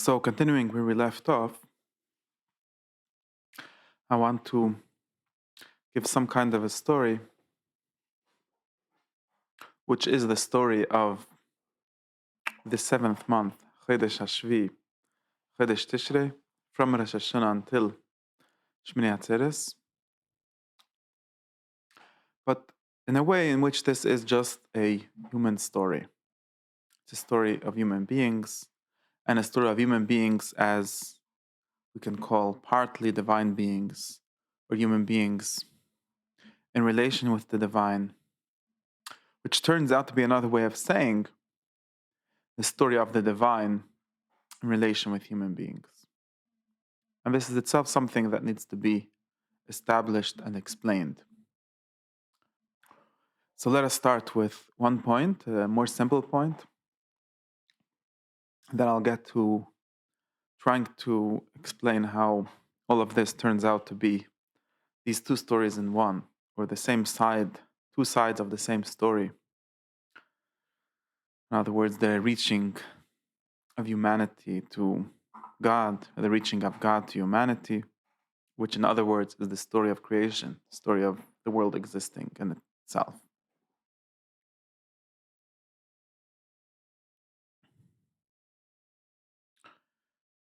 So, continuing where we left off, I want to give some kind of a story, which is the story of the seventh month, Chodesh Hashvi, Chodesh Tishrei, from Rosh Hashanah until Shmini Atzeres, but in a way in which this is just a human story. It's a story of human beings, and a story of human beings as we can call partly divine beings, or human beings in relation with the divine, which turns out to be another way of saying the story of the divine in relation with human beings. And this is itself something that needs to be established and explained. So let us start with one point, a more simple point. Then I'll get to trying to explain how all of this turns out to be these two stories in one, or the same side, two sides of the same story. In other words, the reaching of humanity to God, the reaching of God to humanity, which in other words is the story of creation, the story of the world existing in itself.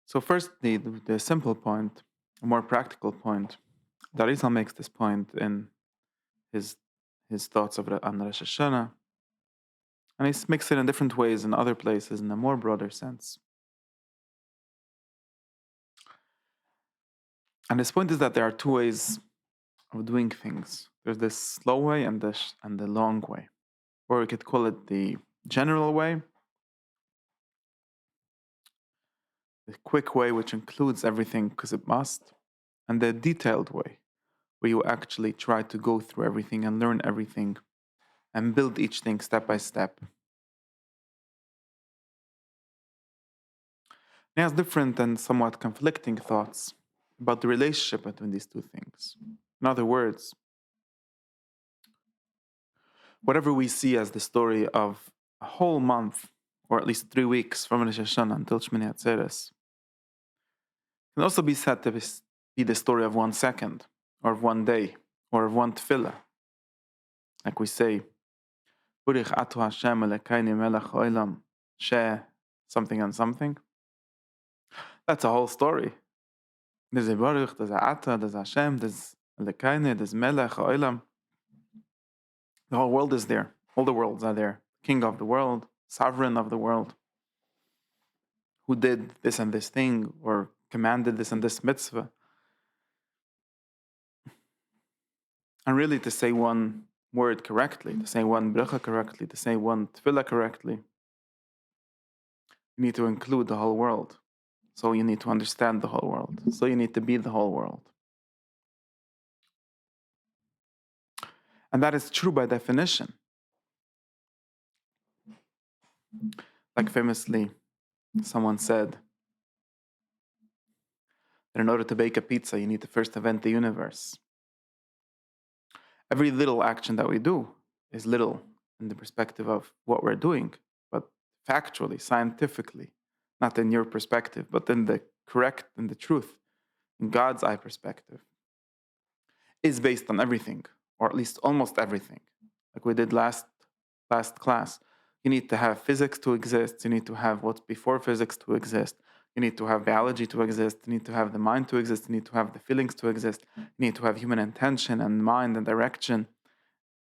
So first, the simple point, a more practical point. Arizal makes this point in his thoughts on Rosh Hashanah, and he makes it in different ways in other places in a more broader sense. And his point is that there are two ways of doing things. There's this slow way and the long way, or we could call it the general way, the quick way, which includes everything because it must, and the detailed way, where you actually try to go through everything and learn everything and build each thing step by step. He has different and somewhat conflicting thoughts about the relationship between these two things. In other words, whatever we see as the story of a whole month, or at least 3 weeks from Rosh Hashanah until Shmini Atzeres, can also be said to be the story of 1 second, or of 1 day, or of 1 tefillah. Like we say, Burich atu Hashem elekaini melech olam she something and something. That's a whole story. There's a Baruch, there's a Ata, there's Hashem, there's elekaini, there's melech olam. The whole world is there. All the worlds are there. King of the world, sovereign of the world, who did this and this thing, or commanded this and this mitzvah. And really, to say one word correctly, to say one bracha correctly, to say one tefillah correctly, you need to include the whole world. So you need to understand the whole world. So you need to be the whole world. And that is true by definition. Like famously, someone said that in order to bake a pizza, you need to first invent the universe. Every little action that we do is little in the perspective of what we're doing, but factually, scientifically, not in your perspective, but in the truth, in God's eye perspective, is based on everything, or at least almost everything. Like we did last class. You need to have physics to exist. You need to have what's before physics to exist. You need to have biology to exist. You need to have the mind to exist. You need to have the feelings to exist. You need to have human intention and mind and direction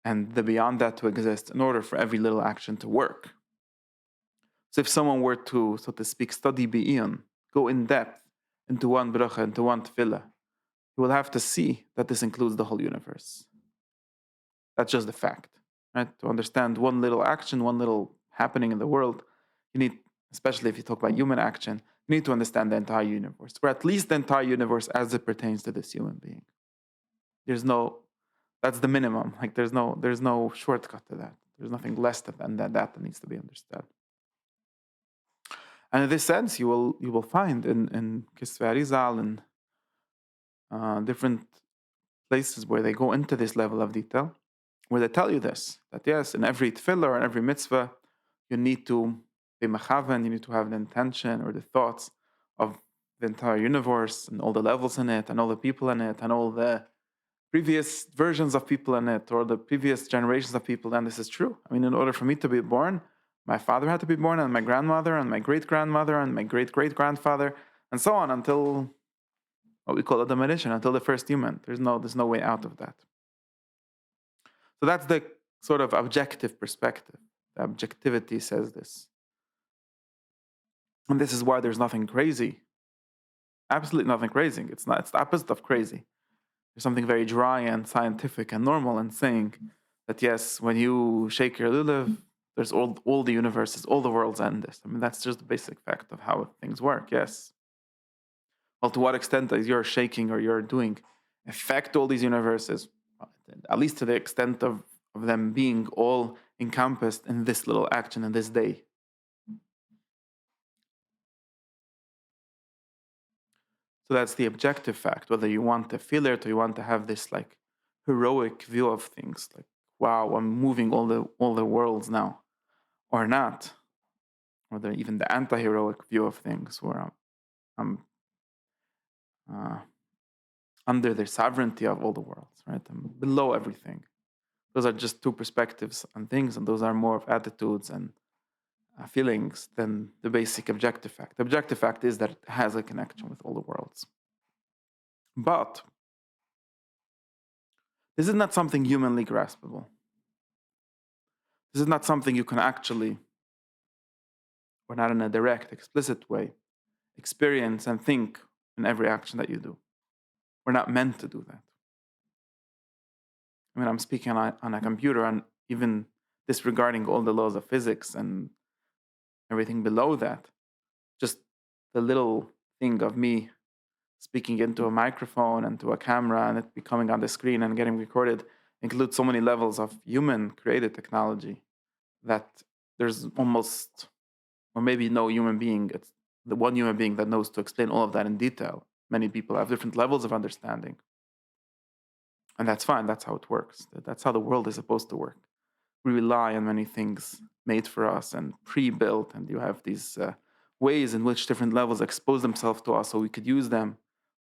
and the beyond that to exist in order for every little action to work. So if someone were to, so to speak, study Be'iyun, go in depth into one bracha, into one tefillah, you will have to see that this includes the whole universe. That's just the fact, right? To understand one little action, one little happening in the world, you need, especially if you talk about human action, you need to understand the entire universe, or at least the entire universe as it pertains to this human being. That's the minimum. Like there's no shortcut to that. There's nothing less than that needs to be understood. And in this sense, you will find in Tishrei Arizal and different places where they go into this level of detail, where they tell you this, that yes, in every tefillah or in every mitzvah, you need to be mechaven, you need to have the intention or the thoughts of the entire universe and all the levels in it and all the people in it and all the previous versions of people in it or the previous generations of people, then this is true. I mean, in order for me to be born, my father had to be born, and my grandmother, and my great-grandmother, and my great-great-grandfather, and so on until what we call a domination, until the first human. There's no way out of that. So that's the sort of objective perspective. The objectivity says this. And this is why there's nothing crazy. Absolutely nothing crazy. It's the opposite of crazy. There's something very dry and scientific and normal in saying that yes, when you shake your lulav, there's all the universes, all the worlds end this. I mean, that's just the basic fact of how things work, yes. Well, to what extent does your shaking or your doing affect all these universes? At least to the extent of them being all encompassed in this little action in this day. So that's the objective fact, whether you want to feel it or you want to have this like heroic view of things, like, wow, I'm moving all the worlds now, or not, or even the anti-heroic view of things, where I'm under the sovereignty of all the worlds, right? I'm below everything. Those are just two perspectives on things, and those are more of attitudes and feelings than the basic objective fact. The objective fact is that it has a connection with all the worlds. But this is not something humanly graspable. This is not something you can actually, or not in a direct, explicit way, experience and think in every action that you do. We're not meant to do that. I mean, I'm speaking on a computer, and even disregarding all the laws of physics and everything below that, just the little thing of me speaking into a microphone and to a camera and it becoming on the screen and getting recorded includes so many levels of human created technology that there's almost, or maybe no human being, it's the one human being that knows to explain all of that in detail. Many people have different levels of understanding. And that's fine, that's how it works. That's how the world is supposed to work. We rely on many things made for us and pre-built, and you have these ways in which different levels expose themselves to us so we could use them.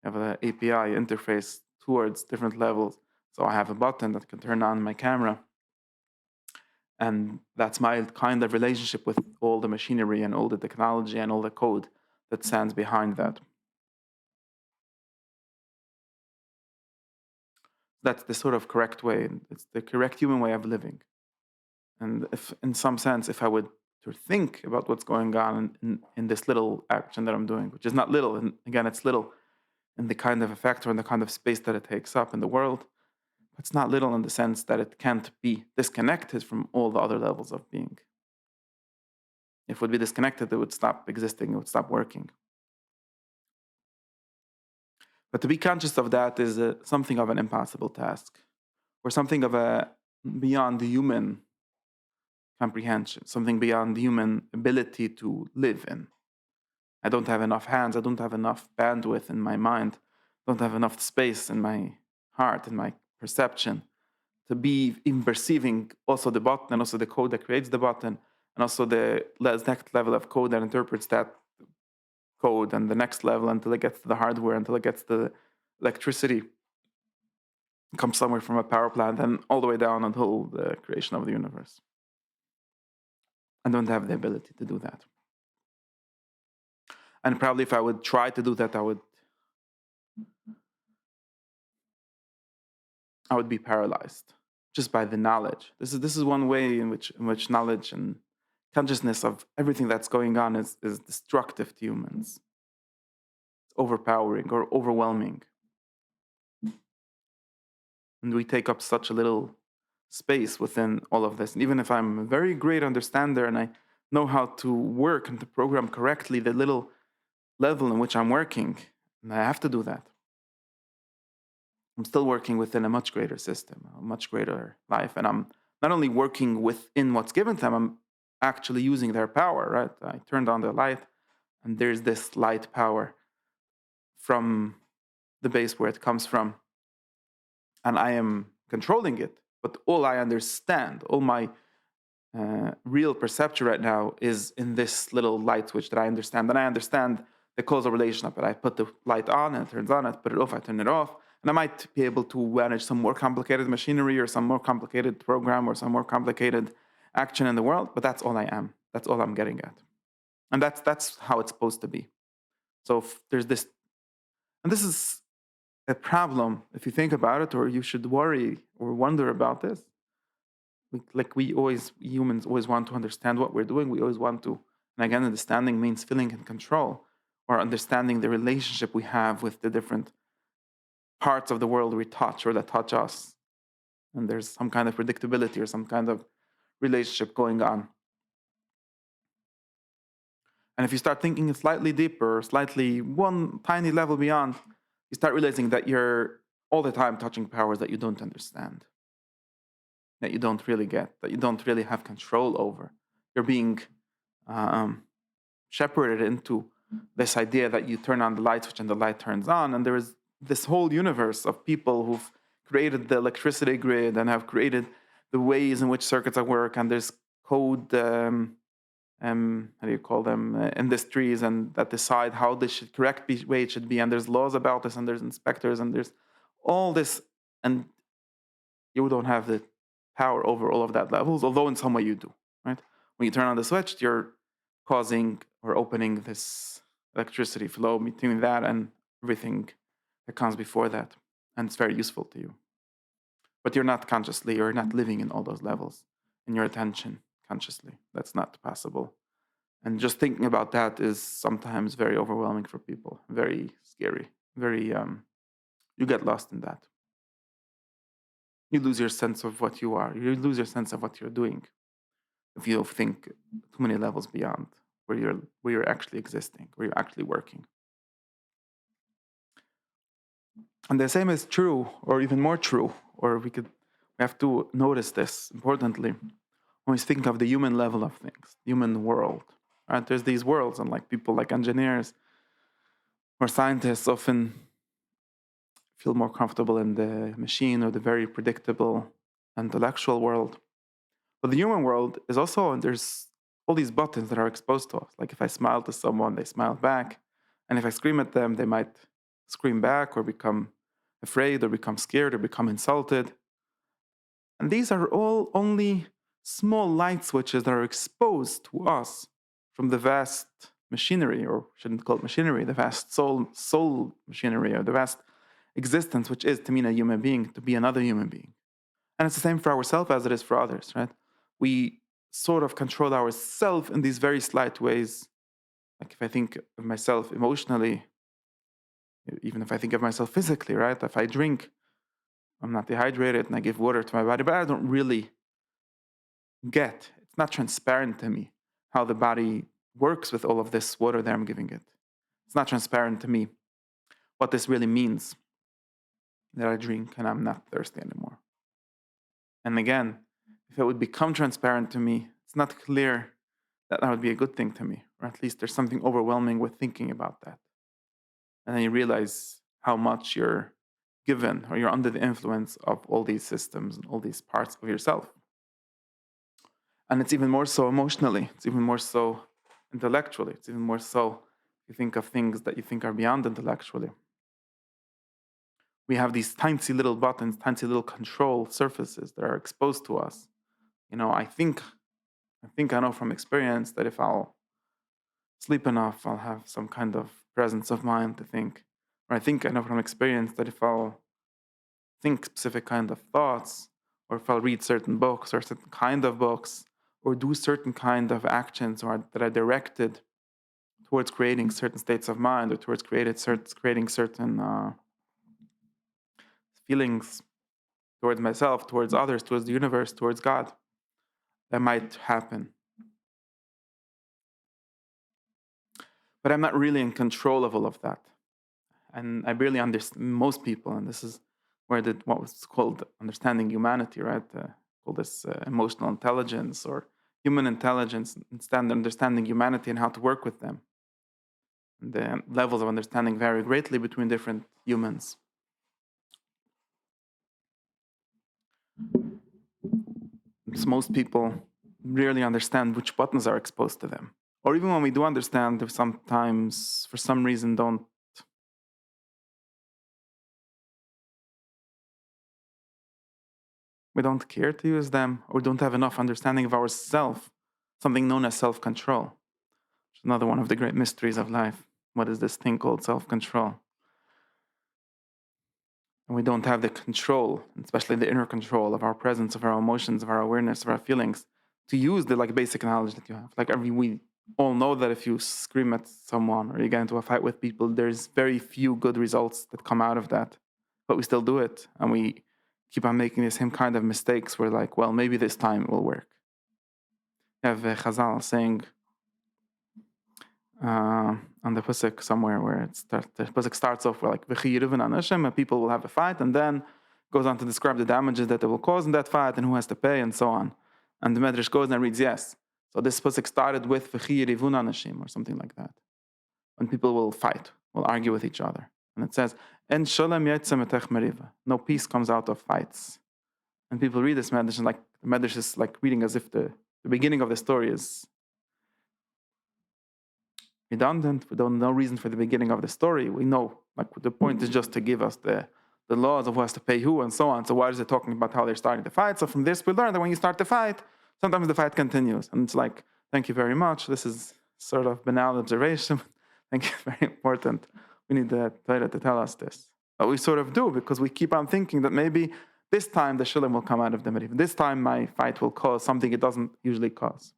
I have an API interface towards different levels. So I have a button that can turn on my camera. And that's my kind of relationship with all the machinery and all the technology and all the code that stands behind that. That's the sort of correct way. It's the correct human way of living. And if, in some sense, if I would to think about what's going on in this little action that I'm doing, which is not little, and again, it's little in the kind of effect or in the kind of space that it takes up in the world, it's not little in the sense that it can't be disconnected from all the other levels of being. If it would be disconnected, it would stop existing, it would stop working. But to be conscious of that is something of an impossible task, or something of a beyond the human comprehension, something beyond the human ability to live in. I don't have enough hands, I don't have enough bandwidth in my mind, I don't have enough space in my heart, in my perception, to be even perceiving also the button and also the code that creates the button, and also the next level of code that interprets that code, and the next level until it gets to the hardware, until it gets to the electricity, comes somewhere from a power plant, and all the way down until the creation of the universe. I don't have the ability to do that. And probably if I would try to do that, I would be paralyzed just by the knowledge. This is one way in which knowledge and consciousness of everything that's going on is destructive to humans. It's overpowering or overwhelming. And we take up such a little space within all of this. And even if I'm a very great understander and I know how to work and to program correctly the little level in which I'm working, and I have to do that, I'm still working within a much greater system, a much greater life. And I'm not only working within what's given to them, I'm actually using their power, right? I turned on the light, and there's this light power from the base where it comes from. And I am controlling it. But all I understand, all my real perception right now is in this little light switch that I understand. And I understand the causal relationship. I put the light on and it turns on, I put it off, I turn it off. And I might be able to manage some more complicated machinery or some more complicated program or some more complicated action in the world, but that's all I am. That's all I'm getting at. And that's how it's supposed to be. So there's this, and this is a problem if you think about it, or you should worry or wonder about this. Like we always, humans always want to understand what we're doing. We always want to, and again, understanding means feeling in control or understanding the relationship we have with the different parts of the world we touch or that touch us. And there's some kind of predictability or some kind of relationship going on. And if you start thinking slightly deeper, slightly one tiny level beyond, you start realizing that you're all the time touching powers that you don't understand, that you don't really get, that you don't really have control over. You're being shepherded into this idea that you turn on the light switch and the light turns on, and there is this whole universe of people who've created the electricity grid and have created the ways in which circuits work, and there's code, how do you call them, industries, and that decide how this should correct way it should be, and there's laws about this, and there's inspectors, and there's all this, and you don't have the power over all of that levels, although in some way you do, right? When you turn on the switch, you're causing or opening this electricity flow between that and everything that comes before that. And it's very useful to you. But you're not consciously, you're not living in all those levels in your attention consciously. That's not possible. And just thinking about that is sometimes very overwhelming for people, very scary, very, you get lost in that. You lose your sense of what you are. You lose your sense of what you're doing if you think too many levels beyond where you're actually existing, where you're actually working. And the same is true, or even more true, or we have to notice this importantly when we think of the human level of things, human world. Right? There's these worlds, and like people like engineers or scientists often feel more comfortable in the machine or the very predictable intellectual world. But the human world is also, and there's all these buttons that are exposed to us. Like if I smile to someone, they smile back. And if I scream at them, they might scream back or become afraid or become scared or become insulted. And these are all only small light switches that are exposed to us from the vast machinery, or shouldn't call it machinery, the vast soul machinery, or the vast existence, which is to mean a human being, to be another human being. And it's the same for ourselves as it is for others, right? We sort of control ourselves in these very slight ways. Like if I think of myself emotionally, even if I think of myself physically, right? If I drink, I'm not dehydrated and I give water to my body, but I don't really it's not transparent to me how the body works with all of this water that I'm giving it. It's not transparent to me what this really means that I drink and I'm not thirsty anymore. And again, if it would become transparent to me, it's not clear that would be a good thing to me, or at least there's something overwhelming with thinking about that. And then you realize how much you're given or you're under the influence of all these systems and all these parts of yourself. And it's even more so emotionally, it's even more so intellectually, it's even more so you think of things that you think are beyond intellectually. We have these tiny little buttons, tiny little control surfaces that are exposed to us. You know, I think I know from experience that if I'll sleep enough, I'll have some kind of presence of mind to think. Or I think I know from experience that if I'll think specific kind of thoughts, or if I'll read certain books or certain kind of books, or do certain kind of actions or that are directed towards creating certain states of mind or towards creating certain feelings towards myself, towards others, towards the universe, towards God, that might happen. But I'm not really in control of all of that. And I barely understand most people, and this is where what was called understanding humanity, right? Called this emotional intelligence or human intelligence, instead understanding humanity and how to work with them. And the levels of understanding vary greatly between different humans. So most people rarely understand which buttons are exposed to them. Or even when we do understand, if sometimes, for some reason, we don't care to use them, or don't have enough understanding of ourself, something known as self-control, which is another one of the great mysteries of life. What is this thing called self-control? And we don't have the control, especially the inner control of our presence, of our emotions, of our awareness, of our feelings, to use the basic knowledge that you have. We all know that if you scream at someone or you get into a fight with people, there's very few good results that come out of that. But we still do it, and we keep on making the same kind of mistakes. We're like, well, maybe this time it will work. You have Chazal saying on the pasuk somewhere where the pasuk starts off with and people will have a fight, and then goes on to describe the damages that they will cause in that fight and who has to pay and so on. And the Medrash goes and reads yes. So this pasuk started with v'chiyirivun anashim or something like that. When people will fight, will argue with each other, and it says en shalom yatzem etech meriva. No peace comes out of fights. And people read this Medrash and the Medrash is like reading as if the beginning of the story is redundant. We don't know reason for the beginning of the story. We know, the point is just to give us the laws of who has to pay who and so on. So why is it talking about how they're starting the fight? So from this we learn that when you start the fight, sometimes the fight continues. And it's like, thank you very much. This is sort of banal observation. Thank you, very important. We need the Torah to tell us this. But we sort of do, because we keep on thinking that maybe this time the shalom will come out of the meriv. This time my fight will cause something it doesn't usually cause.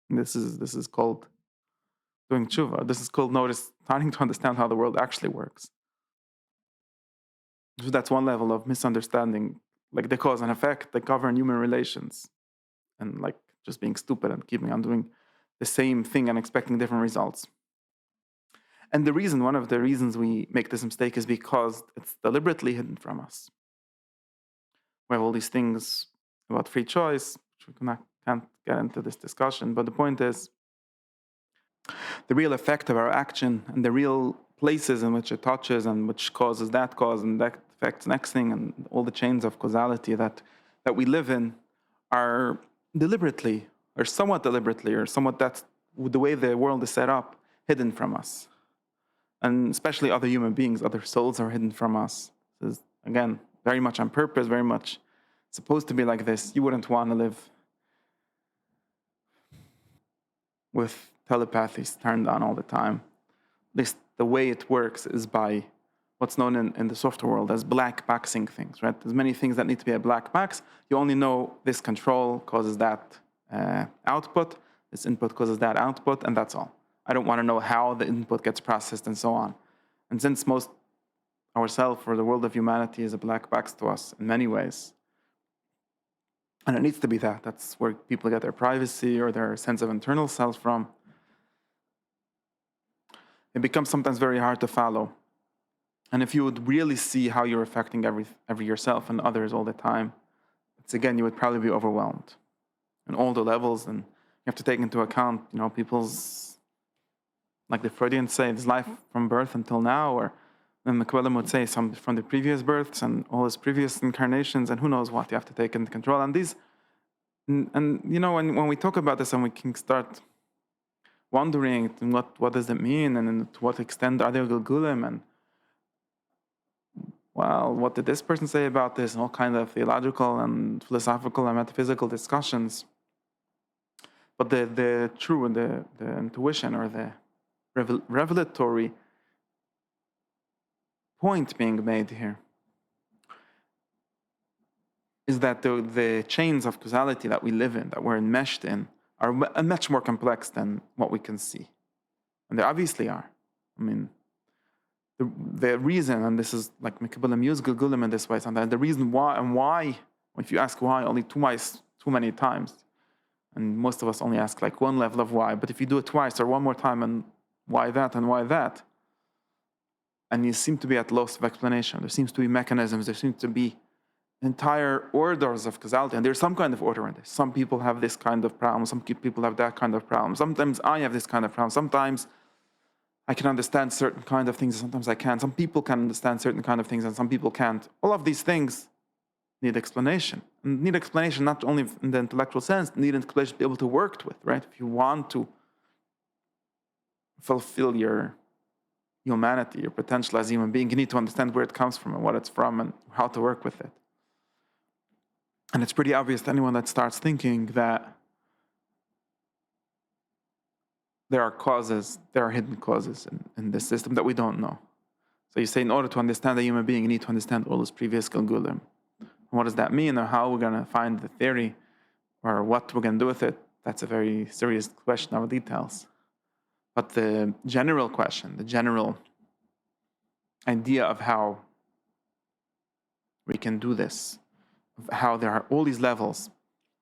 And this is called doing tshuva. This is called starting to understand how the world actually works. So that's one level of misunderstanding, the cause and effect that govern human relations, and just being stupid and keeping on doing the same thing and expecting different results. And one of the reasons we make this mistake is because it's deliberately hidden from us. We have all these things about free choice, which we can't get into this discussion, but the point is, the real effect of our action and the real places in which it touches and which causes that cause and that affects next thing, and all the chains of causality that we live in are deliberately, or somewhat deliberately, or somewhat that's the way the world is set up, hidden from us. And especially other human beings, other souls are hidden from us. This is, again, very much on purpose, very much supposed to be like this. You wouldn't want to live with telepathy turned on all the time. At least the way it works is by what's known in the software world as black boxing things, right? There's many things that need to be a black box. You only know this control causes that output, this input causes that output, and that's all. I don't want to know how the input gets processed and so on. And since most ourselves or the world of humanity is a black box to us in many ways, and it needs to be that. That's where people get their privacy or their sense of internal self from. It becomes sometimes very hard to follow. And if you would really see how you're affecting every yourself and others all the time, you would probably be overwhelmed in all the levels. And you have to take into account, people's, like the Freudians say, his life from birth until now, or then McQuillan would say some from the previous births and all his previous incarnations, and who knows what you have to take into control. And these, and when we talk about this, and we can start wondering what does it mean, and to what extent are they Gilgulim, and well, what did this person say about this, and all kind of theological and philosophical and metaphysical discussions. But the true and the intuition or the revelatory point being made here is that the chains of causality that we live in, that we're enmeshed in, are much more complex than what we can see. And they obviously are. I mean, the reason, and this is like Mekabbalim use Gilgulim in this way sometimes, the reason why, if you ask why only twice, too many times, and most of us only ask one level of why, but if you do it twice or one more time, and why that, and you seem to be at loss of explanation, there seems to be mechanisms, there seems to be entire orders of causality, and there's some kind of order in this. Some people have this kind of problem, some people have that kind of problem. Sometimes I have this kind of problem. Sometimes I can understand certain kind of things, sometimes I can't. Some people can understand certain kind of things, and some people can't. All of these things need explanation. And need explanation not only in the intellectual sense, need explanation to be able to work with, right? If you want to fulfill your humanity, your potential as a human being, you need to understand where it comes from and what it's from and how to work with it. And it's pretty obvious to anyone that starts thinking that there are hidden causes in this system that we don't know. So you say, in order to understand a human being, you need to understand all his previous Gilgulim. What does that mean, or how we're going to find the theory, or what we're going to do with it? That's a very serious question of details. But the general question, the general idea of how we can do this, of how there are all these levels,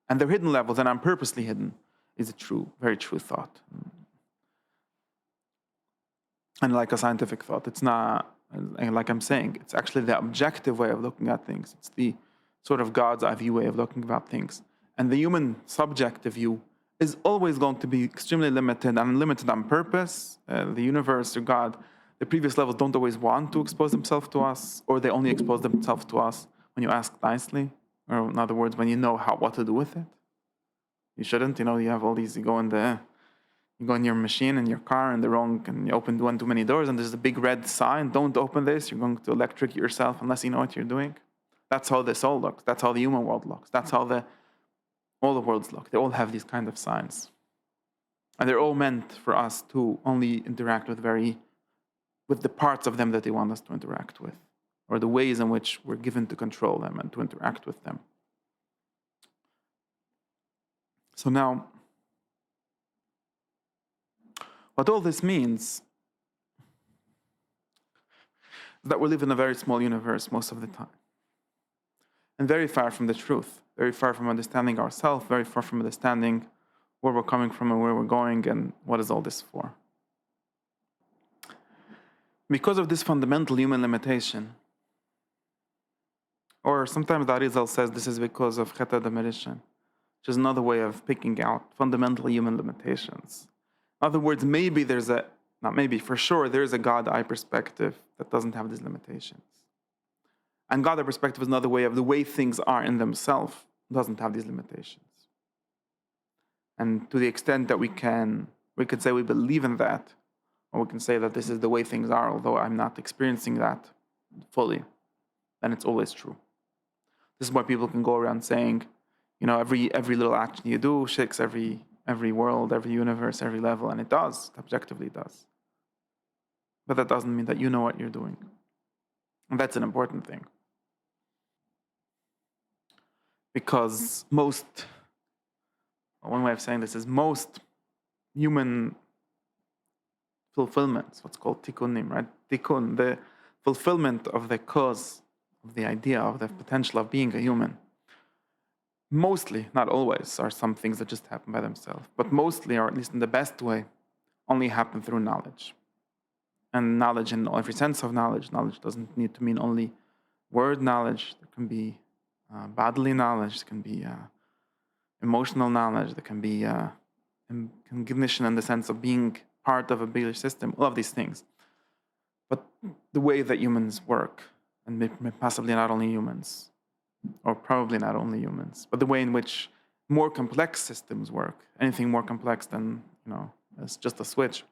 and they're hidden levels, and I'm purposely hidden, is a true, very true thought. And like a scientific thought, it's not, like I'm saying, it's actually the objective way of looking at things. It's the sort of God's eye view way of looking about things. And the human subjective view is always going to be extremely limited and limited on purpose. The universe or God, the previous levels don't always want to expose themselves to us, or they only expose themselves to us when you ask nicely, or in other words, when you know what to do with it. You shouldn't, you have all these, you go in your machine in your car and you open one too many doors and there's a big red sign, don't open this, you're going to electrocute yourself unless you know what you're doing. That's how the soul looks. That's how the human world looks. That's how all the worlds look. They all have these kind of signs. And they're all meant for us to only interact with the parts of them that they want us to interact with, or the ways in which we're given to control them and to interact with them. So now, what all this means is that we live in a very small universe most of the time. And very far from the truth, very far from understanding ourselves, very far from understanding where we're coming from and where we're going and what is all this for. Because of this fundamental human limitation, or sometimes the Arizal says this is because of Cheta Demirishan, which is another way of picking out fundamental human limitations. In other words, for sure, there's a God-eye perspective that doesn't have these limitations. And God-eye perspective is another way of the way things are in themselves doesn't have these limitations. And to the extent that we could say we believe in that, or we can say that this is the way things are, although I'm not experiencing that fully, then it's always true. This is why people can go around saying, every little action you do shakes every world, every universe, every level, and it does, objectively does. But that doesn't mean that you know what you're doing. And that's an important thing. Because one way of saying this is most human fulfillments, what's called tikkunim, right? Tikkun, the fulfillment of the cause, of the idea, of the potential of being a human. Mostly, not always, are some things that just happen by themselves, but mostly, or at least in the best way, only happen through knowledge. And knowledge in every sense of knowledge. Knowledge doesn't need to mean only word knowledge. There can be bodily knowledge, there can be emotional knowledge, there can be cognition in the sense of being part of a bigger system, all of these things. But the way that humans work, and possibly not only humans, or probably not only humans, but the way in which more complex systems work, anything more complex than, it's just a switch,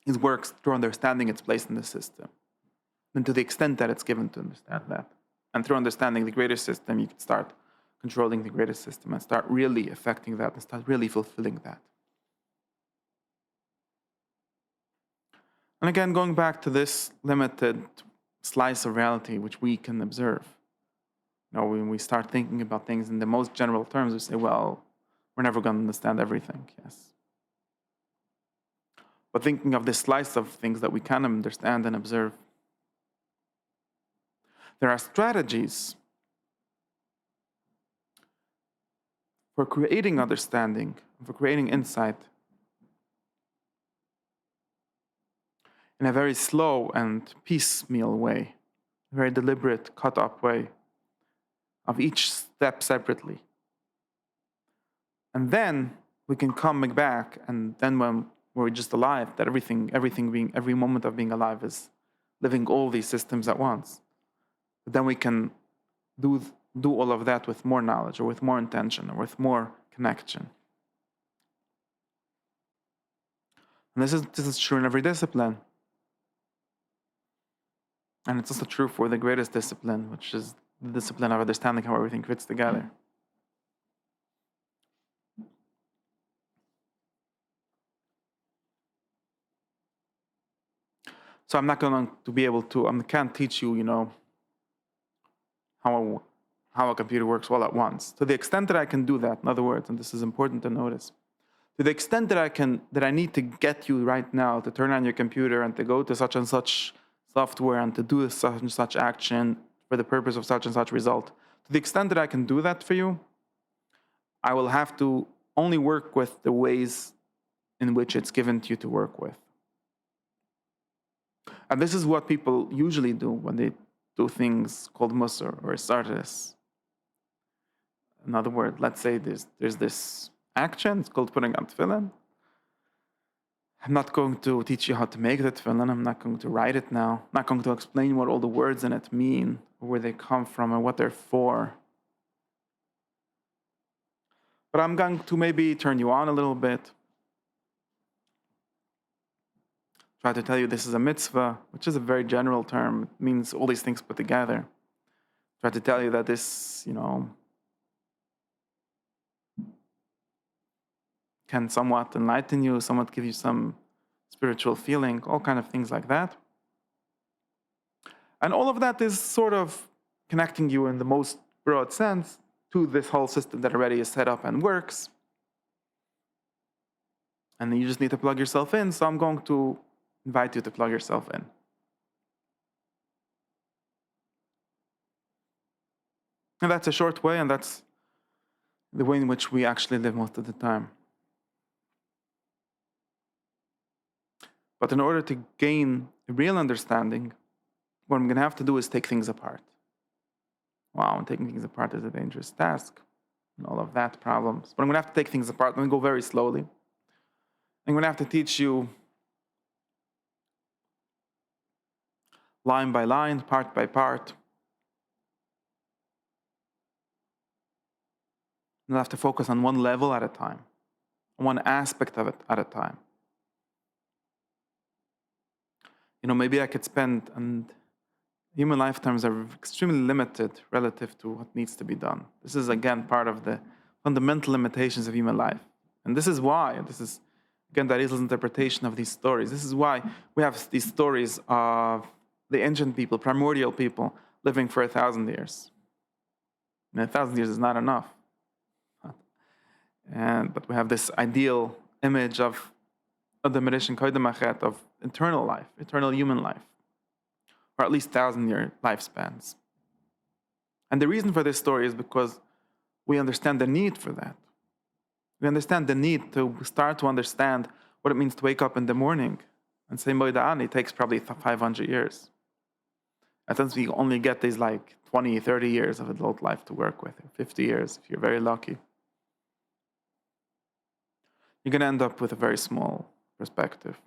it works through understanding its place in the system. And to the extent that it's given to understand that. And through understanding the greater system, you can start controlling the greater system and start really affecting that and start really fulfilling that. And again, going back to this limited slice of reality which we can observe. When we start thinking about things in the most general terms, we say, well, we're never going to understand everything, yes. But thinking of this slice of things that we can understand and observe, there are strategies for creating understanding, for creating insight in a very slow and piecemeal way, a very deliberate, cut-up way of each step separately. And then we can come back, and then when we're just alive, that every moment of being alive is living all these systems at once. But then we can do all of that with more knowledge, or with more intention, or with more connection. And this is true in every discipline. And it's also true for the greatest discipline, which is the discipline of understanding how everything fits together. So I'm not going to be able to, I can't teach you, how a computer works all at once. To the extent that I can do that, in other words, and this is important to notice, to the extent that I need to get you right now to turn on your computer and to go to such and such software and to do such and such action for the purpose of such and such result, to the extent that I can do that for you, I will have to only work with the ways in which it's given to you to work with. And this is what people usually do when they do things called musar or sardis. In other words, let's say there's this action, it's called putting on tefillin. I'm not going to teach you how to make the tefillin. I'm not going to write it now. I'm not going to explain what all the words in it mean, or where they come from, and what they're for. But I'm going to maybe turn you on a little bit. Try to tell you this is a mitzvah, which is a very general term. It means all these things put together. Try to tell you that this, can somewhat enlighten you, somewhat give you some spiritual feeling, all kind of things like that. And all of that is sort of connecting you in the most broad sense to this whole system that already is set up and works. And then you just need to plug yourself in, so I'm going to invite you to plug yourself in. And that's a short way, and that's the way in which we actually live most of the time. But in order to gain a real understanding, what I'm going to have to do is take things apart. Wow, and taking things apart is a dangerous task, and all of that problems. But I'm going to have to take things apart. I'm going to go very slowly. I'm going to have to teach you line by line, part by part. You'll have to focus on one level at a time, one aspect of it at a time. Maybe I could spend, and human lifetimes are extremely limited relative to what needs to be done. This is, again, part of the fundamental limitations of human life. And this is why, this is, again, Arizal's interpretation of these stories. This is why we have these stories of the ancient people, primordial people, living for 1,000 years. And 1,000 years is not enough. But we have this ideal image of eternal life, eternal human life, or at least 1,000-year lifespans. And the reason for this story is because we understand the need for that. We understand the need to start to understand what it means to wake up in the morning and say Moeda'an. It takes probably 500 years. And since we only get these 20, 30 years of adult life to work with, 50 years if you're very lucky, you're going to end up with a very small perspective.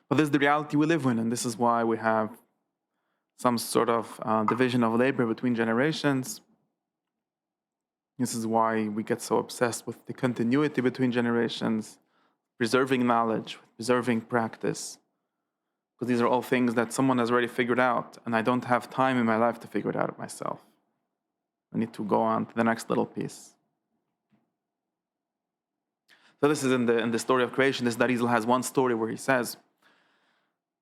But this is the reality we live in, and this is why we have some sort of division of labor between generations. This is why we get so obsessed with the continuity between generations, preserving knowledge, preserving practice, because these are all things that someone has already figured out, and I don't have time in my life to figure it out myself. I need to go on to the next little piece. So this is in the story of creation. This Arizal has one story where he says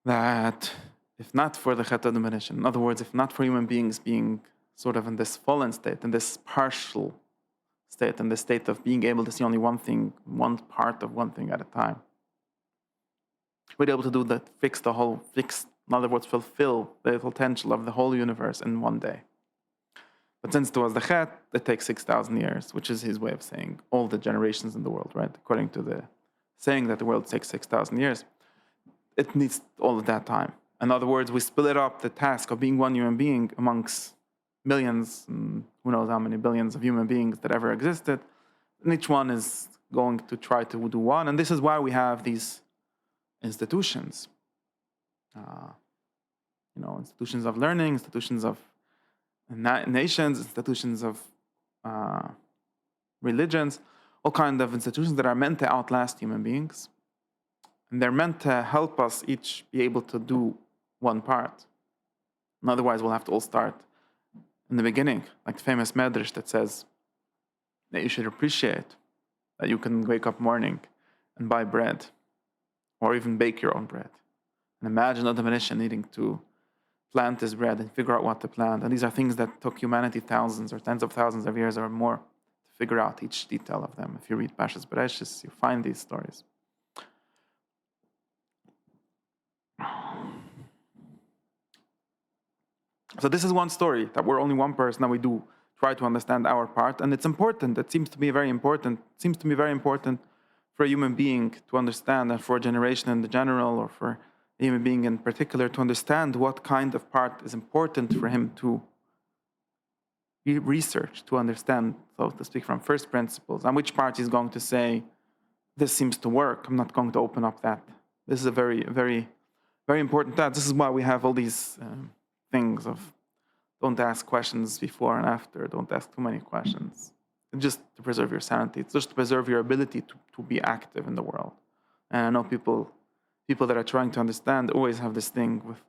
that if not for the Chet admonition, in other words, if not for human beings being sort of in this fallen state, in this partial state, in the state of being able to see only one thing, one part of one thing at a time, we're able to do that, in other words, fulfill the potential of the whole universe in one day. But since it was the Chet, it takes 6,000 years, which is his way of saying all the generations in the world, right? According to the saying that the world takes 6,000 years, it needs all of that time. In other words, we split up the task of being one human being amongst millions, and who knows how many billions of human beings that ever existed. And each one is going to try to do one. And this is why we have these institutions. Institutions of learning, institutions of nations, institutions of religions. all kinds of institutions that are meant to outlast human beings. And they're meant to help us each be able to do one part. And otherwise, we'll have to all start in the beginning, like the famous medrash that says that you should appreciate that you can wake up morning and buy bread, or even bake your own bread. And imagine Adam Rishon needing to plant his bread and figure out what to plant. And these are things that took humanity thousands or tens of thousands of years or more to figure out each detail of them. If you read Pashas Bereshis, you find these stories. So this is one story, that we're only one person, and we do try to understand our part. And it's important. It seems to be very important. It seems to be very important for a human being to understand, and for a generation in general, or for a human being in particular, to understand what kind of part is important for him to research, to understand, so to speak, from first principles, and which part he's going to say, this seems to work, I'm not going to open up that. This is a very, very, very important part. This is why we have all these things of don't ask questions before and after, don't ask too many questions. Just to preserve your sanity. It's just to preserve your ability to be active in the world. And I know people that are trying to understand always have this thing with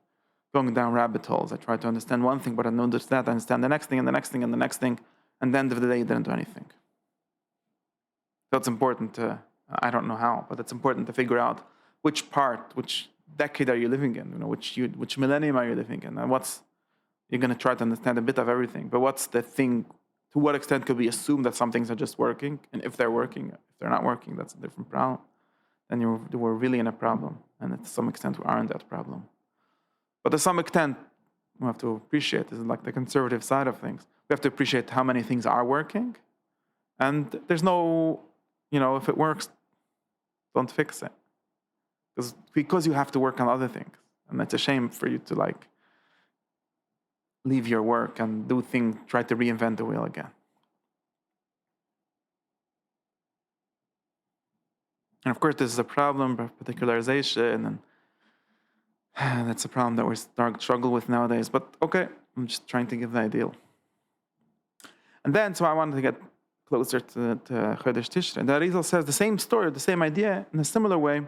going down rabbit holes. I try to understand one thing, but I notice that I understand the next thing and the next thing and the next thing, and at the end of the day, you didn't do anything. So it's important to, I don't know how, but it's important to figure out which part, which decade are you living in, which millennium are you living in, and you're going to try to understand a bit of everything, but what's the thing, to what extent could we assume that some things are just working, and if they're working, if they're not working, that's a different problem. Then we're really in a problem, and to some extent we are in that problem. But to some extent, we have to appreciate, this is like the conservative side of things, we have to appreciate how many things are working, and there's no, if it works, don't fix it. Because you have to work on other things, and it's a shame for you to leave your work and try to reinvent the wheel again. And of course, this is a problem of particularization, and that's a problem that we struggle with nowadays. But okay, I'm just trying to give the ideal. And then, so I wanted to get closer to Chodesh Tishrei. And the Arizal says the same story, the same idea, in a similar way,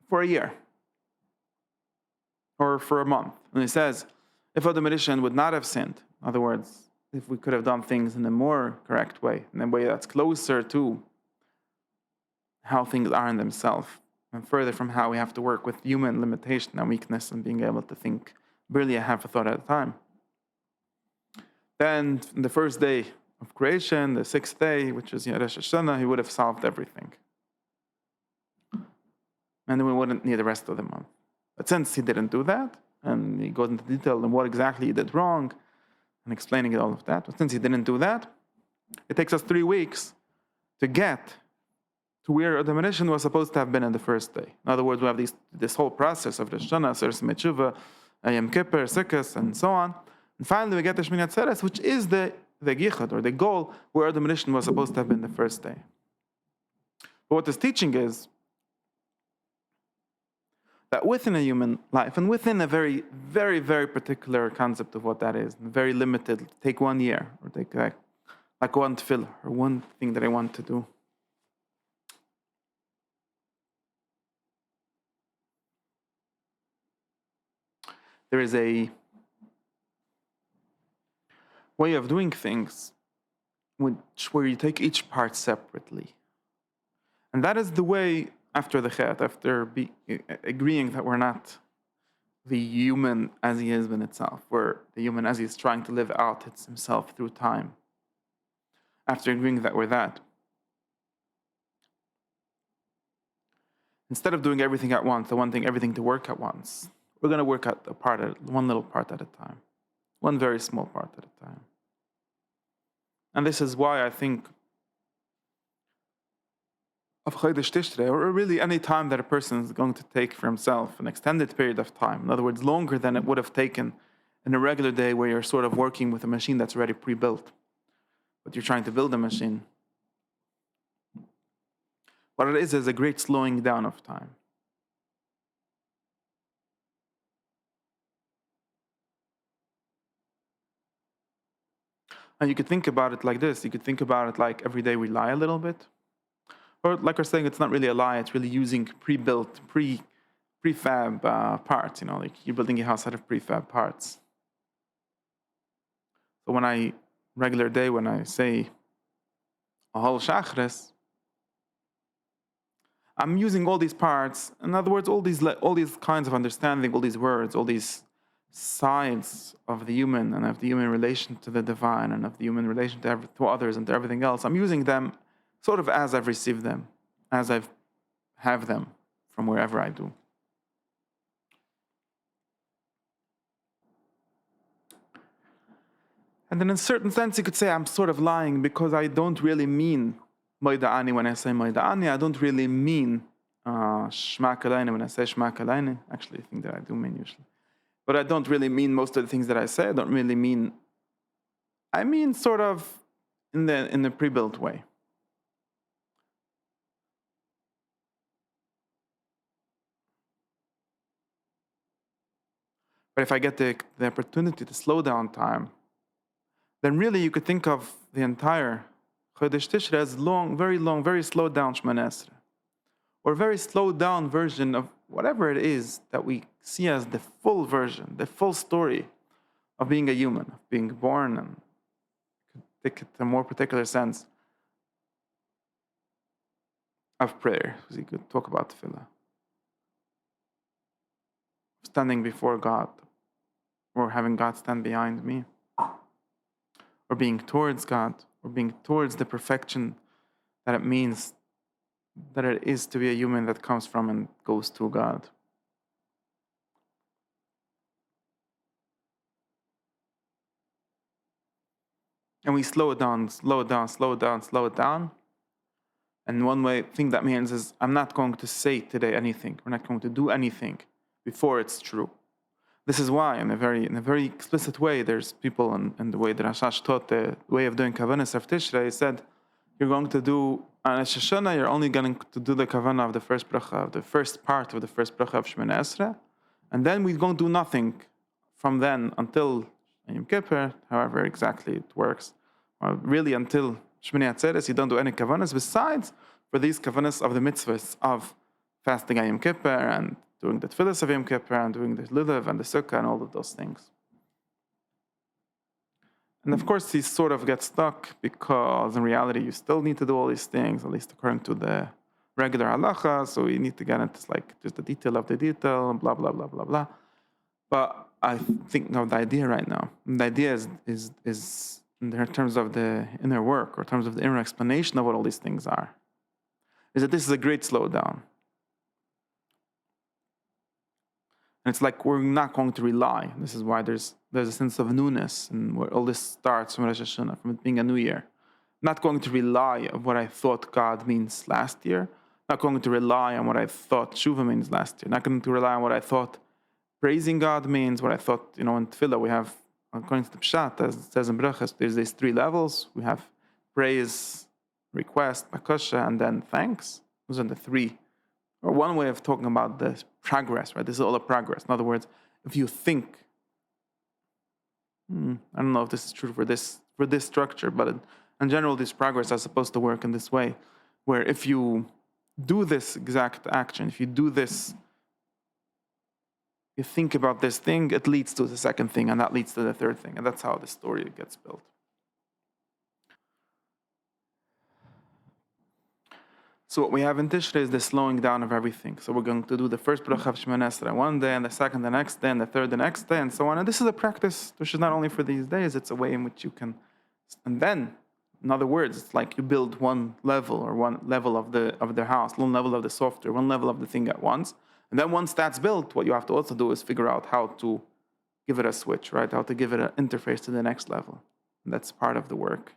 for a year, or for a month. And he says, if Adam Rishon would not have sinned, in other words, if we could have done things in a more correct way, in a way that's closer to how things are in themselves, and further from how we have to work with human limitation and weakness and being able to think barely a half a thought at a time. Then, the first day of creation, the sixth day, which is Rosh Hashanah, he would have solved everything. And then we wouldn't need the rest of the month. But since he didn't do that, and he goes into detail on what exactly he did wrong, and explaining all of that, but since he didn't do that, it takes us 3 weeks to get to where Adam Rishon was supposed to have been in the first day. In other words, we have this whole process of Rosh Hashanah, Seres Metshuva, Yom Kippur, Sukkot, and so on. And finally, we get to Shmini Atzeres, which is the Gichad, or the goal, where Adam Rishon was supposed to have been the first day. But what this teaching is, that within a human life, and within a very, very, very particular concept of what that is, very limited, take 1 year, or take like one tefillah, or one thing that I want to do. There is a way of doing things where you take each part separately. And that is the way after the chet, after agreeing that we're not the human as he is in itself, we're the human as he's trying to live out himself through time. After agreeing that we're that, instead of doing everything at once, everything to work at once, we're going to work at one little part at a time, one very small part at a time. And this is why I think of Chodesh Tishrei, or really any time that a person is going to take for himself an extended period of time, in other words, longer than it would have taken in a regular day where you're sort of working with a machine that's already pre-built, but you're trying to build a machine. What it is a great slowing down of time. And you could think about it like this. You could think about it like every day we lie a little bit. Or like we're saying, it's not really a lie. It's really using pre-built, prefab parts. Like you're building a house out of prefab parts. So when I say Ahal Shachres, I'm using all these parts. In other words, all these kinds of understanding, all these words, all these sides of the human and of the human relation to the divine and of the human relation to others and to everything else. I'm using them sort of as I've received them, as I have them from wherever I do. And then in a certain sense, you could say I'm sort of lying because I don't really mean Moida'ani when I say Moida'ani. I don't really mean Shma Kalayni when I say Shma Kalayni. Actually, I think that I do mean usually. But I don't really mean most of the things that I say. I mean sort of in the pre-built way. But if I get the opportunity to slow down time, then really you could think of the entire Chodesh Tishrei as long, very slowed down Shemona Esrei, or a very slowed down version of whatever it is that we see as the full version, the full story of being a human, of being born, and take it to a more particular sense of prayer. So you could talk about tefillah, standing before God, or having God stand behind me, or being towards God, or being towards the perfection that it means that it is to be a human that comes from and goes to God. And we slow it down. And one thing that means is I'm not going to say today anything. We're not going to do anything before it's true. This is why, in a very explicit way, there's people in the way that Rashash taught the way of doing Kavanas of Tishrei. He said, you're going to do on Rosh Hashanah, you're only going to do the Kavanah of the first bracha, of the first part of the first bracha of Shemona Esrei, and then we're going to do nothing from then until Yom Kippur, however exactly it works. Really until Shmini Atzeres, you don't do any Kavanas besides for these Kavanas of the mitzvahs of fasting on Yom Kippur and doing the tefillas of Yom Kippur and doing the lulav and the sukkah and all of those things. And of course, he sort of gets stuck because in reality, you still need to do all these things, at least according to the regular halacha. So you need to get into like just the detail of the detail and blah, blah, blah, blah, blah. But I think of the idea right now. And the idea is in terms of the inner work or in terms of the inner explanation of what all these things are, is that this is a great slowdown. And it's like we're not going to rely. This is why there's a sense of newness and where all this starts from Rosh Hashanah, from it being a new year. Not going to rely on what I thought God means last year. Not going to rely on what I thought Tshuva means last year. Not going to rely on what I thought praising God means, what I thought, in Tefillah we have, according to the Pshat, as it says in Brachas, there's these three levels. We have praise, request, bakasha, and then thanks. Those are the three. Or one way of talking about this progress, right? This is all a progress. In other words, if you think, I don't know if this is true for this structure, but in general, this progress is supposed to work in this way, where if you do this exact action, if you do this, you think about this thing, it leads to the second thing, and that leads to the third thing, and that's how the story gets built. So what we have in Tishrei is the slowing down of everything. So we're going to do the first bracha of Shemona Esrei one day, and the second the next day, and the third the next day, and so on. And this is a practice which is not only for these days, it's a way in which you can. And then, in other words, it's like you build one level of the house, one level of the software, one level of the thing at once. And then once that's built, what you have to also do is figure out how to give it a switch, right? How to give it an interface to the next level. And that's part of the work.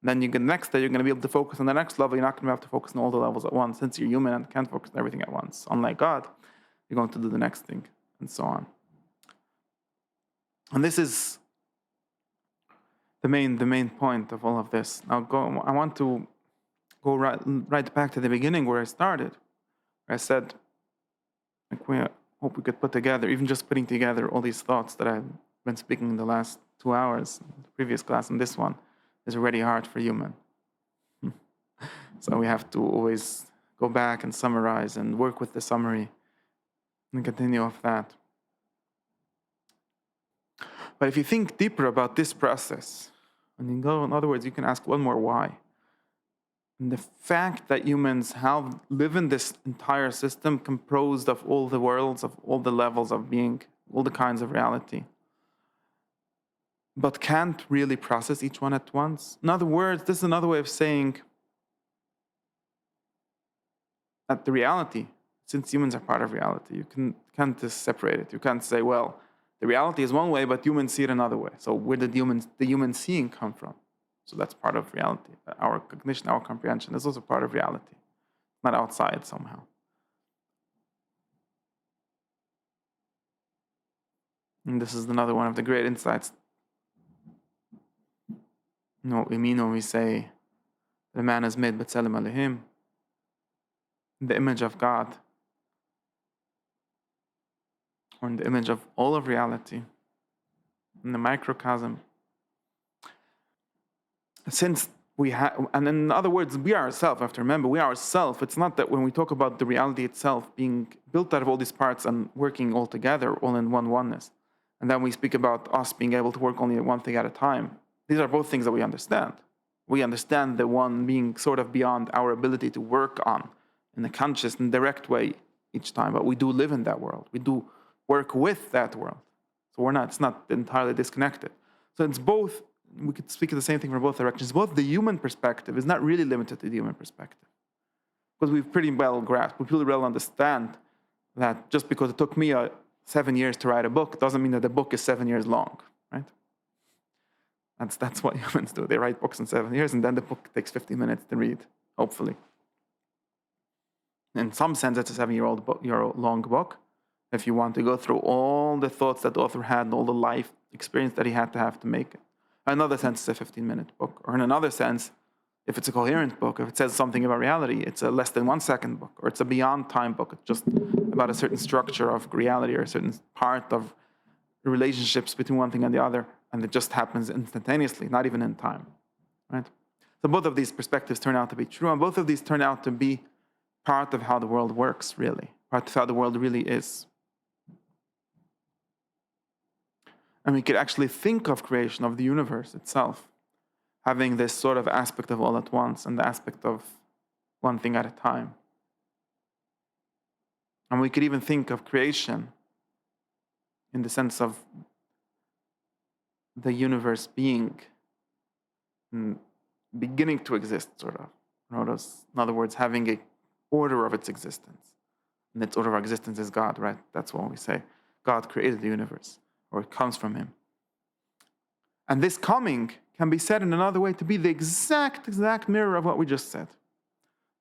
Then the next day, you're going to be able to focus on the next level. You're not going to have to focus on all the levels at once. Since you're human and can't focus on everything at once. Unlike God, you're going to do the next thing, and so on. And this is the main point of all of this. I want to go right back to the beginning where I started. Where I said, we hope we could put together, even just putting together all these thoughts that I've been speaking in the last 2 hours, the previous class and this one. is already hard for human. So we have to always go back and summarize and work with the summary and continue with that. But if you think deeper about this process, and you go, in other words, you can ask one more why. And the fact that humans live in this entire system composed of all the worlds, of all the levels of being, all the kinds of reality, but can't really process each one at once. In other words, this is another way of saying that the reality, since humans are part of reality, you can't just separate it. You can't say, well, the reality is one way, but humans see it another way. So where did the human seeing come from? So that's part of reality. Our cognition, our comprehension is also part of reality, not outside somehow. And this is another one of the great insights. You know what we mean when we say the man is made b'tselem Elohim, in the image of God, or in the image of all of reality, in the microcosm. Since we have, and in other words, we are ourselves. I have to remember, we are ourselves. It's not that when we talk about the reality itself being built out of all these parts and working all together, all in one oneness, and then we speak about us being able to work only one thing at a time. These are both things that we understand. We understand the one being sort of beyond our ability to work on in a conscious and direct way each time, but we do live in that world. We do work with that world. So it's not entirely disconnected. So it's both, we could speak of the same thing from both directions. Both the human perspective is not really limited to the human perspective. Because we've pretty well grasped, we pretty well understand that just because it took me 7 years to write a book doesn't mean that the book is 7 years long, right? That's what humans do. They write books in 7 years, and then the book takes 50 minutes to read, hopefully. In some sense, it's a 7-year-long book. If you want to go through all the thoughts that the author had and all the life experience that he had to have to make it. In another sense, it's a 15-minute book. Or in another sense, if it's a coherent book, if it says something about reality, it's a less than 1 second book, or it's a beyond time book. It's just about a certain structure of reality or a certain part of relationships between one thing and the other, and it just happens instantaneously, not even in time, right? So both of these perspectives turn out to be true, and both of these turn out to be part of how the world works, really, part of how the world really is. And we could actually think of creation, of the universe itself, having this sort of aspect of all at once and the aspect of one thing at a time. And we could even think of creation in the sense of the universe being, beginning to exist, sort of. In other words, having a order of its existence. And its order of existence is God, right? That's what we say. God created the universe, or it comes from him. And this coming can be said in another way to be the exact mirror of what we just said.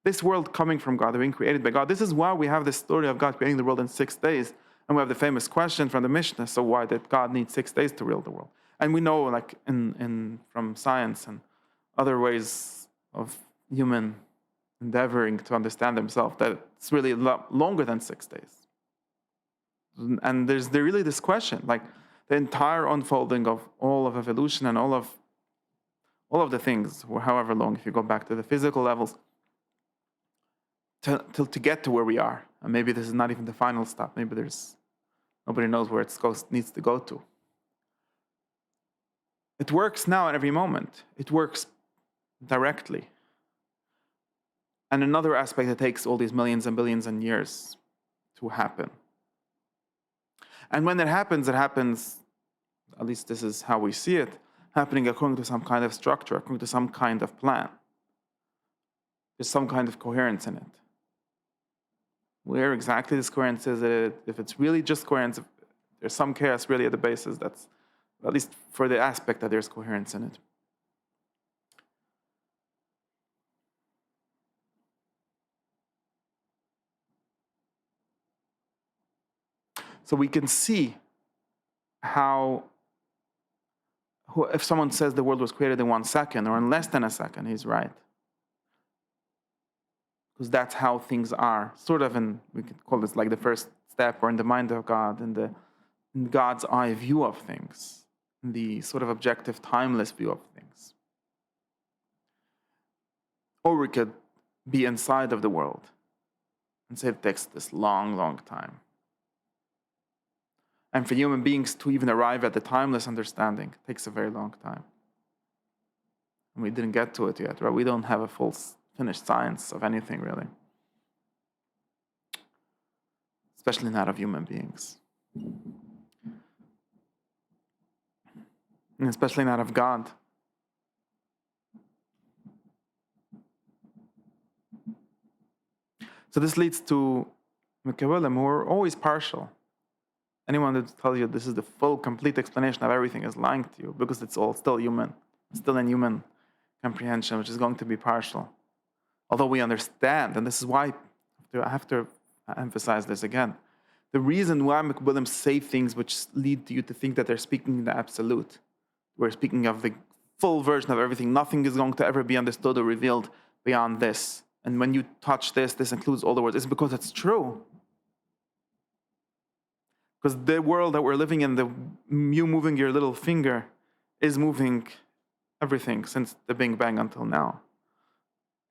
This world coming from God, being created by God. This is why we have this story of God creating the world in 6 days. And we have the famous question from the Mishnah, so why did God need 6 days to build the world? And we know, like from science and other ways of human endeavoring to understand themselves, that it's really a lot longer than 6 days. And there's really this question, like the entire unfolding of all of evolution and all of the things, however long, if you go back to the physical levels, to get to where we are. And maybe this is not even the final stop. Maybe nobody knows where it needs to go to. It works now at every moment. It works directly. And another aspect that takes all these millions and billions and years to happen. And when it happens, at least this is how we see it, happening according to some kind of structure, according to some kind of plan. There's some kind of coherence in it. Where exactly this coherence is, if it's really just coherence, if there's some chaos really at the basis, that's at least for the aspect that there's coherence in it. So we can see how, if someone says the world was created in 1 second or in less than a second, he's right. Because that's how things are, sort of we could call this like the first step, or in the mind of God, in God's eye view of things, in the sort of objective, timeless view of things. Or we could be inside of the world and say it takes this long, long time. And for human beings to even arrive at the timeless understanding takes a very long time. And we didn't get to it yet, right? We don't have a full finished science of anything, really. Especially not of human beings. And especially not of God. So this leads to Mekabelim, who are always partial. Anyone that tells you this is the full, complete explanation of everything is lying to you, because it's all still human, still in human comprehension, which is going to be partial. Although we understand, and this is why I have to emphasize this again, the reason why Mekabelim say things which lead you to think that they're speaking in the absolute, we're speaking of the full version of everything, nothing is going to ever be understood or revealed beyond this. And when you touch this, this includes all the words. It's because it's true. Because the world that we're living in, you moving your little finger, is moving everything since the Big Bang until now.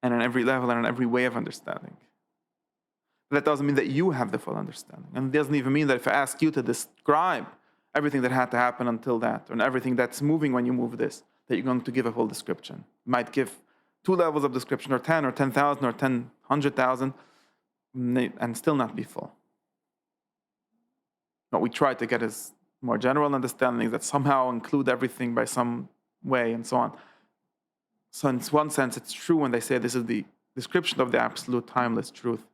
And on every level and on every way of understanding. That doesn't mean that you have the full understanding. And it doesn't even mean that if I ask you to describe everything that had to happen until that, or everything that's moving when you move this, that you're going to give a full description. You might give 2 levels of description, or 10, or 10,000, or 100,000, and still not be full. What we try to get is more general understanding that somehow include everything by some way, and so on. So in one sense, it's true when they say this is the description of the absolute timeless truth.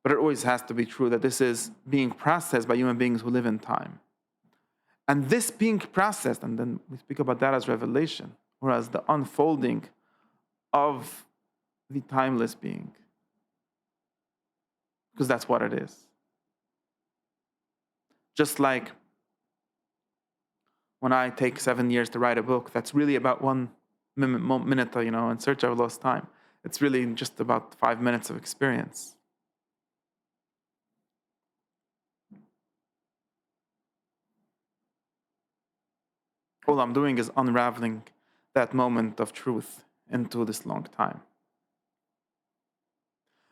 But it always has to be true that this is being processed by human beings who live in time. And this being processed, and then we speak about that as revelation, or as the unfolding of the timeless being. Because that's what it is. Just like when I take 7 years to write a book, that's really about 1 minute, in search of lost time. It's really just about 5 minutes of experience. All I'm doing is unraveling that moment of truth into this long time.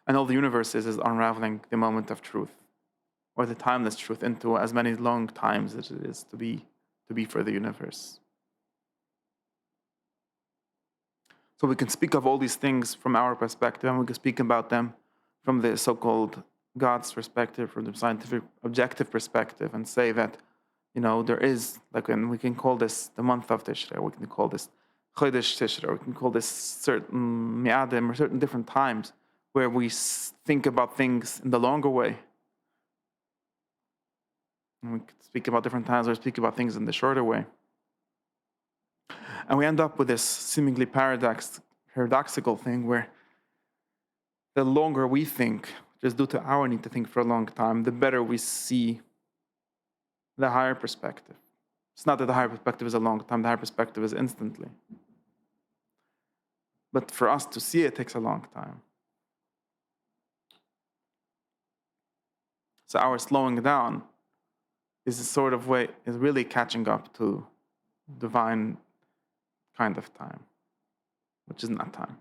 And all the universe is unraveling the moment of truth, or the timeless truth, into as many long times as it is to be for the universe. So we can speak of all these things from our perspective, and we can speak about them from the so-called God's perspective, from the scientific objective perspective, and say that, there is, and we can call this the month of Tishrei, we can call this Chodesh Tishrei, we can call this certain miadim, or certain different times where we think about things in the longer way. And we can speak about different times where we speak about things in the shorter way. And we end up with this seemingly paradoxical thing where the longer we think, just due to our need to think for a long time, the better we see the higher perspective. It's not that the higher perspective is a long time, the higher perspective is instantly. But for us to see it takes a long time. So our slowing down is a sort of way, is really catching up to divine kind of time, which is not time.